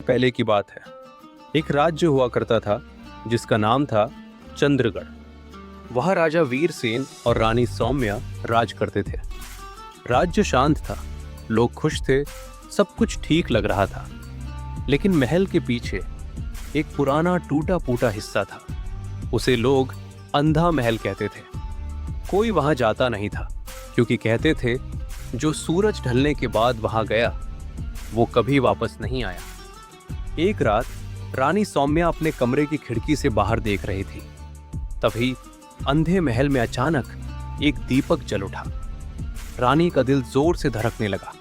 पहले की बात है। एक राज्य हुआ करता था जिसका नाम था चंद्रगढ़। वह राजा वीरसेन और रानी सौम्या राज करते थे। राज्य शांत था, लोग खुश थे, सब कुछ ठीक लग रहा था। लेकिन महल के पीछे एक पुराना टूटा फूटा हिस्सा था। उसे लोग अंधा महल कहते थे। कोई वहां जाता नहीं था क्योंकि कहते थे जो सूरज ढलने के बाद वहां गया वो कभी वापस नहीं आया। एक रात रानी सौम्या अपने कमरे की खिड़की से बाहर देख रही थी। तभी अंधे महल में अचानक एक दीपक जल उठा। रानी का दिल जोर से धड़कने लगा।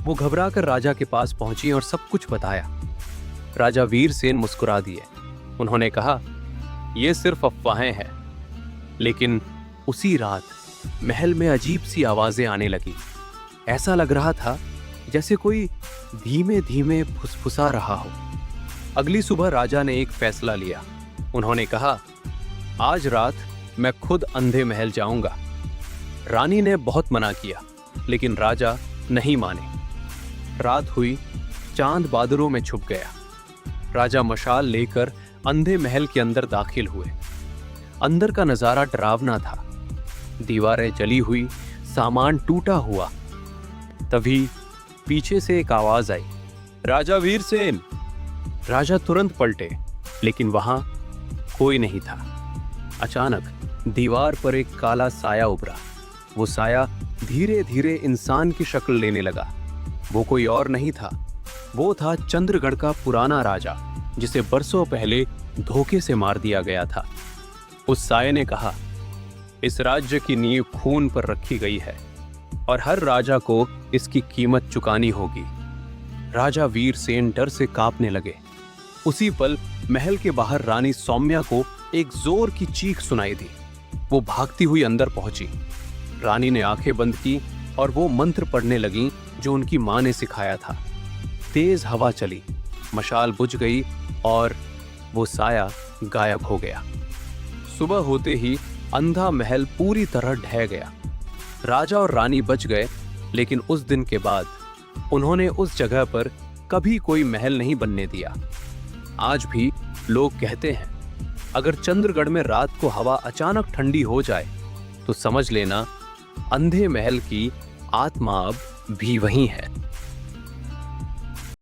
वो घबराकर राजा के पास पहुंची और सब कुछ बताया। राजा वीरसेन मुस्कुरा दिए। उन्होंने कहा, यह सिर्फ अफवाहें हैं। लेकिन उसी रात महल में अजीब सी आवाजें आने लगी। ऐसा लग रहा था जैसे कोई धीमे धीमे फुसफुसा रहा हो। अगली सुबह राजा ने एक फैसला लिया। उन्होंने कहा, आज रात मैं खुद अंधे महल जाऊंगा। रानी ने बहुत मना किया लेकिन राजा नहीं माने। रात हुई, चांद बादलों में छुप गया। राजा मशाल लेकर अंधे महल के अंदर दाखिल हुए। अंदर का नजारा डरावना था। दीवारें जली हुई, सामान टूटा हुआ। तभी पीछे से एक आवाज आई, राजा वीरसेन। राजा तुरंत पलटे लेकिन वहां कोई नहीं था। अचानक दीवार पर एक काला साया उभरा। वो साया धीरे धीरे इंसान की शक्ल लेने लगा। वो कोई और नहीं था, वो था चंद्रगढ़ का पुराना राजा जिसे बरसों पहले धोखे से मार दिया गया था। उस साये ने कहा, इस राज्य की नींव खून पर रखी गई है और हर राजा को इसकी कीमत चुकानी होगी। राजा वीरसेन डर से कांपने लगे। उसी पल महल के बाहर रानी सौम्या को एक जोर की चीख सुनाई दी। वो भागती हुई अंदर पहुंची। रानी ने आंखें बंद की और वो मंत्र पढ़ने लगी जो उनकी मां ने सिखाया था। तेज हवा चली, मशाल बुझ गई और वो साया गायब हो गया। सुबह होते ही अंधा महल पूरी तरह ढह गया। राजा और रानी बच गए लेकिन उस दिन के बाद उन्होंने उस जगह पर कभी कोई महल नहीं बनने दिया। आज भी लोग कहते हैं, अगर चंद्रगढ़ में रात को हवा अचानक ठंडी हो जाए तो समझ लेना अंधे महल की आत्मा अब भी वहीं है।